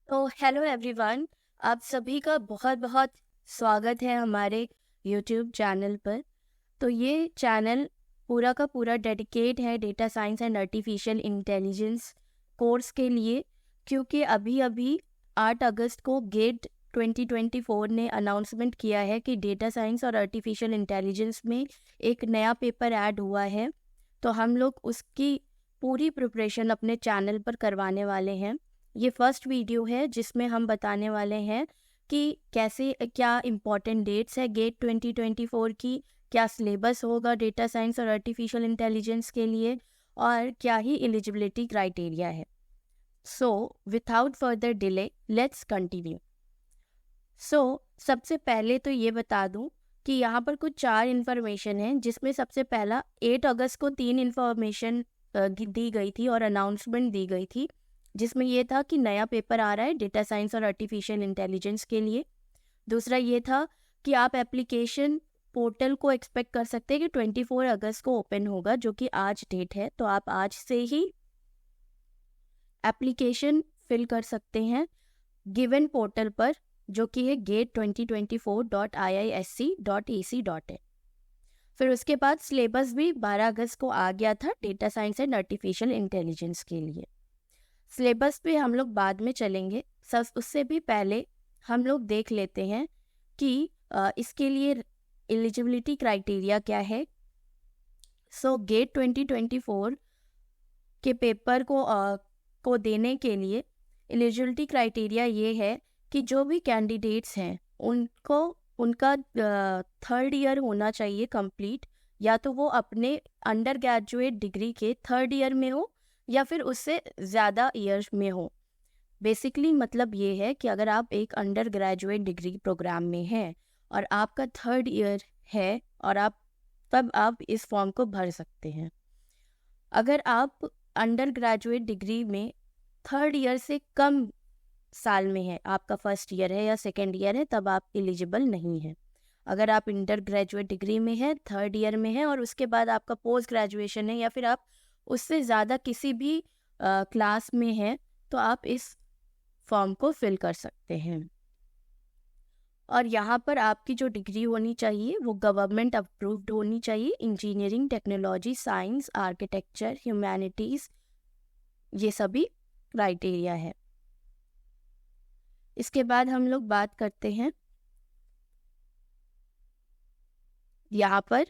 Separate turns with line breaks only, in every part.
तो hello everyone, आप सभी का बहुत बहुत स्वागत है हमारे यूट्यूब चैनल पर। तो ये चैनल पूरा का पूरा डेडिकेट है data science and artificial intelligence course के लिए, क्योंकि अभी अभी 8 अगस्त को गेट 2024 ने अनाउंसमेंट किया है कि डेटा साइंस और आर्टिफिशियल इंटेलिजेंस में एक नया पेपर ऐड हुआ है। तो हम लोग उसकी पूरी प्रिपरेशन अपने चैनल पर करवाने वाले हैं। ये फर्स्ट वीडियो है जिसमें हम बताने वाले हैं कि कैसे क्या इम्पोर्टेंट डेट्स है गेट 2024 की, क्या सिलेबस होगा डेटा साइंस और आर्टिफिशियल इंटेलिजेंस के लिए, और क्या ही एलिजिबिलिटी क्राइटेरिया है। So without further delay let's continue. सबसे पहले तो ये बता दूं कि यहाँ पर कुछ 4 इन्फॉर्मेशन है, जिसमें सबसे पहला 8 अगस्त को 3 इन्फॉर्मेशन दी गई थी और अनाउंसमेंट दी गई थी, जिसमें ये था कि नया पेपर आ रहा है डेटा साइंस और आर्टिफिशियल इंटेलिजेंस के लिए। दूसरा ये था कि आप एप्लीकेशन पोर्टल को एक्सपेक्ट कर सकते हैं कि 24 अगस्त को ओपन होगा, जो कि आज डेट है। तो आप आज से ही एप्लीकेशन फिल कर सकते हैं गिवन पोर्टल पर, जो कि है gate24.iisc.ac.in। फिर उसके बाद सिलेबस भी 12 अगस्त को आ गया था data science and artificial intelligence के लिए। सिलेबस पे हम लोग बाद में चलेंगे, उससे भी पहले हम लोग देख लेते हैं कि इसके लिए एलिजिबिलिटी क्राइटेरिया क्या है। गेट 2024 के पेपर को देने के लिए एलिजिबिलिटी क्राइटेरिया ये है कि जो भी कैंडिडेट्स हैं उनका 3rd ईयर होना चाहिए कंप्लीट, या तो वो अपने अंडर ग्रेजुएट डिग्री के 3rd ईयर में हो या फिर उससे ज़्यादा ईयर्स में हो। बेसिकली मतलब ये है कि अगर आप एक अंडर ग्रेजुएट डिग्री प्रोग्राम में हैं और आपका 3rd ईयर है और तब आप इस फॉर्म को भर सकते हैं। अगर आप अंडर ग्रेजुएट डिग्री में 3rd ईयर से कम साल में है, आपका 1st ईयर है या 2nd ईयर है, तब आप एलिजिबल नहीं हैं। अगर आप अंडर ग्रेजुएट डिग्री में है, 3rd ईयर में है और उसके बाद आपका पोस्ट ग्रेजुएशन है या फिर आप उससे ज़्यादा किसी भी क्लास में हैं, तो आप इस फॉर्म को फिल कर सकते हैं। और यहाँ पर आपकी जो डिग्री होनी चाहिए वो गवर्नमेंट अप्रूव्ड होनी चाहिए। Engineering, technology, science, architecture, humanities, ये सभी क्राइटेरिया है। इसके बाद हम लोग बात करते हैं, यहाँ पर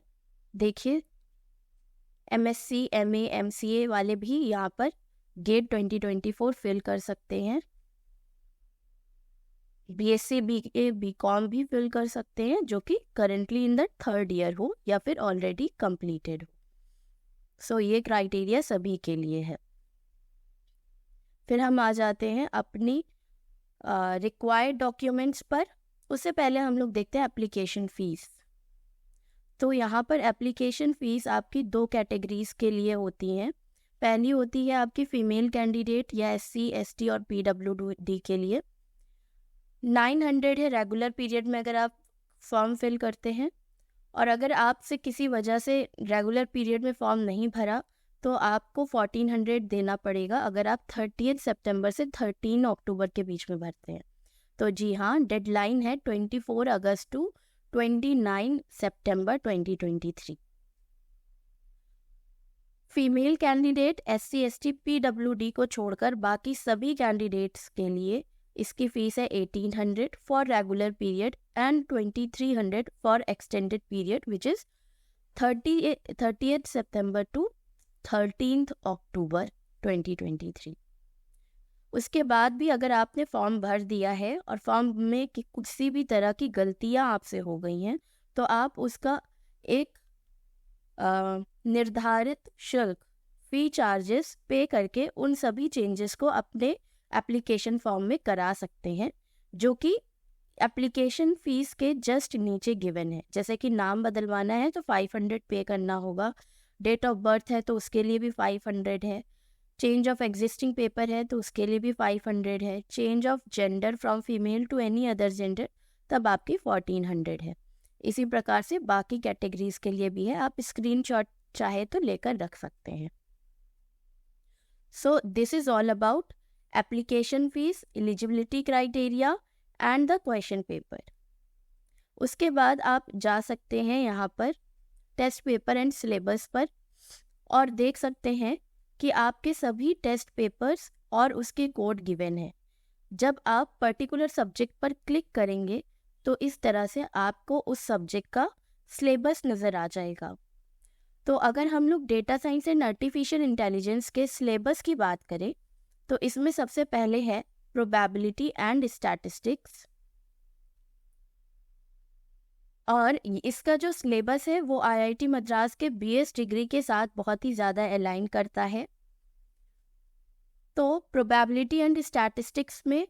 देखिए MSc, MA, MCA वाले भी यहाँ पर गेट 2024 फिल कर सकते हैं। BSc, BA, BCom भी फिल कर सकते हैं, जो कि currently in the 3rd year हो या फिर ऑलरेडी कंप्लीटेड हो। ये क्राइटेरिया सभी के लिए है। फिर हम आ जाते हैं अपनी रिक्वायर्ड डॉक्यूमेंट्स पर। उससे पहले हम लोग देखते हैं एप्लीकेशन फ़ीस। तो यहाँ पर एप्लीकेशन फ़ीस आपकी 2 कैटेगरीज के लिए होती हैं। पहली होती है आपकी फ़ीमेल कैंडिडेट या SC, ST और PWD के लिए। 900 है रेगुलर पीरियड में अगर आप फॉर्म फिल करते हैं, और अगर आपसे किसी वजह से रेगुलर पीरियड में फॉर्म नहीं भरा तो आपको 1400 देना पड़ेगा अगर आप 30 सितंबर से 13 अक्टूबर के बीच में भरते हैं। तो जी हाँ, डेडलाइन है 24 अगस्त टू 29 सितंबर 2023। Female candidate SC, ST, PWD को छोड़कर बाकी सभी कैंडिडेट्स के लिए इसकी फ़ीस है 1800 for regular period and 2300 for extended period, which is 30 सितंबर टू 13 अक्टूबर 2023। उसके बाद भी अगर आपने फॉर्म भर दिया है और फॉर्म में किसी भी तरह की गलतियां आपसे हो गई हैं, तो आप उसका एक निर्धारित शुल्क, फी चार्जेस पे करके उन सभी चेंजेस को अपने एप्लीकेशन फॉर्म में करा सकते हैं, जो कि एप्लीकेशन फ़ीस के जस्ट नीचे गिवन है। जैसे कि नाम बदलवाना है तो 500 पे करना होगा, डेट ऑफ बर्थ है तो उसके लिए भी 500 है, चेंज ऑफ एग्जिस्टिंग पेपर है तो उसके लिए भी 500 है, change of gender from female to any other gender तब आपकी 1400 है। इसी प्रकार से बाकी कैटेगरीज के लिए भी है, आप स्क्रीनशॉट चाहे तो लेकर रख सकते हैं। This is all about application fees, eligibility criteria and the question paper. उसके बाद आप जा सकते हैं यहाँ पर टेस्ट पेपर एंड सिलेबस पर और देख सकते हैं कि आपके सभी टेस्ट पेपर्स और उसके कोड गिवन है। जब आप पर्टिकुलर सब्जेक्ट पर क्लिक करेंगे तो इस तरह से आपको उस सब्जेक्ट का सिलेबस नज़र आ जाएगा। तो अगर हम लोग data science and artificial intelligence के सिलेबस की बात करें तो इसमें सबसे पहले है प्रोबेबिलिटी एंड स्टैटिस्टिक्स, और इसका जो सिलेबस है वो आईआईटी मद्रास के बीएस डिग्री के साथ बहुत ही ज़्यादा अलाइन करता है। तो प्रोबेबिलिटी एंड स्टैटिस्टिक्स में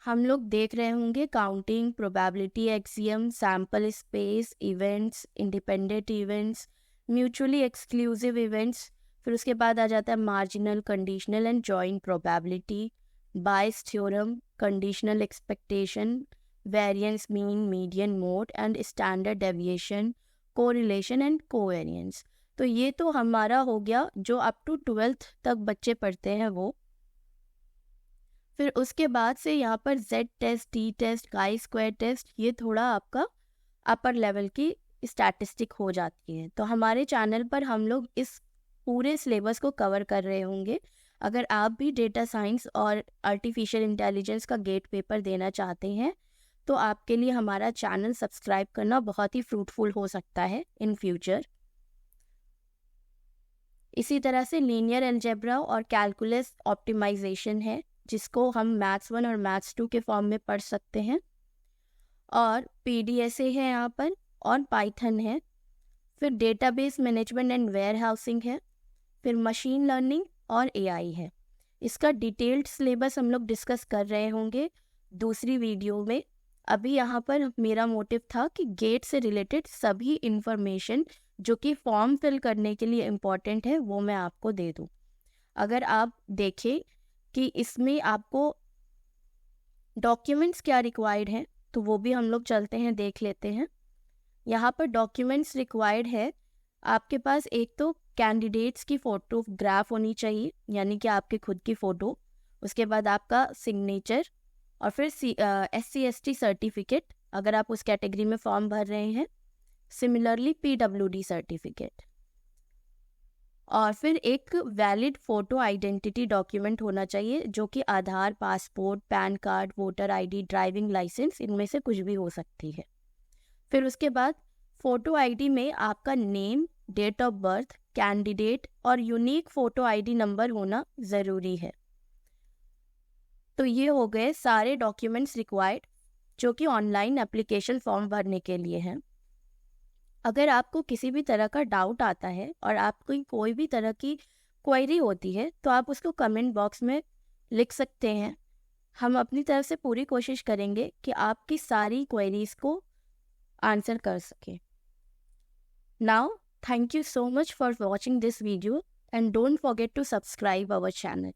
हम लोग देख रहे होंगे counting, probability axiom, sample space, events, independent events, mutually exclusive events. फिर उसके बाद आ जाता है marginal, conditional and joint probability, bias theorem, conditional expectation, variance mean, median mode and standard deviation, correlation and covariance. तो ये तो हमारा हो गया जो अप टू 12th तक बच्चे पढ़ते हैं वो। फिर उसके बाद से यहाँ पर Z test, T test, chi square test, ये थोड़ा आपका अपर लेवल की स्टैटिस्टिक हो जाती है। तो हमारे चैनल पर हम लोग इस पूरे सिलेबस को कवर कर रहे होंगे। अगर आप भी डेटा साइंस और आर्टिफिशियल इंटेलिजेंस का गेट पेपर देना चाहते हैं तो आपके लिए हमारा चैनल सब्सक्राइब करना बहुत ही फ्रूटफुल हो सकता है इन फ्यूचर। इसी तरह से लीनियर अलजेब्रा और कैलकुलस ऑप्टिमाइजेशन है जिसको हम मैथ्स 1 और मैथ्स 2 के फॉर्म में पढ़ सकते हैं, और पीडीएसए है यहाँ पर, और पाइथन है। फिर database management and warehousing है, फिर मशीन लर्निंग और एआई है। इसका डिटेल्ड सिलेबस हम लोग डिस्कस कर रहे होंगे दूसरी वीडियो में। अभी यहाँ पर मेरा मोटिव था कि गेट से रिलेटेड सभी इंफॉर्मेशन जो कि फॉर्म फिल करने के लिए इम्पॉर्टेंट है वो मैं आपको दे दूँ। अगर आप देखें कि इसमें आपको डॉक्यूमेंट्स क्या रिक्वायर्ड हैं तो वो भी हम लोग चलते हैं देख लेते हैं। यहाँ पर डॉक्यूमेंट्स रिक्वायर्ड है, आपके पास एक तो कैंडिडेट्स की फोटोग्राफ होनी चाहिए, यानी कि आपकी खुद की फ़ोटो, उसके बाद आपका सिग्नेचर, और फिर SC/ST सर्टिफिकेट अगर आप उस कैटेगरी में फॉर्म भर रहे हैं, सिमिलरली PWD सर्टिफिकेट, और फिर एक वैलिड फ़ोटो आइडेंटिटी डॉक्यूमेंट होना चाहिए जो कि Aadhaar, passport, PAN card, voter ID, driving licence, इनमें से कुछ भी हो सकती है। फिर उसके बाद फ़ोटो आईडी में आपका name, date of birth, candidate और यूनिक फ़ोटो आईडी नंबर होना ज़रूरी है। तो ये हो गए सारे डॉक्यूमेंट्स रिक्वायर्ड जो कि ऑनलाइन एप्लीकेशन फॉर्म भरने के लिए हैं। अगर आपको किसी भी तरह का डाउट आता है और आपको कोई भी तरह की क्वेरी होती है तो आप उसको कमेंट बॉक्स में लिख सकते हैं। हम अपनी तरफ से पूरी कोशिश करेंगे कि आपकी सारी क्वेरीज को आंसर कर सकें। Now thank you so much for watching this video and don't forget to subscribe our channel.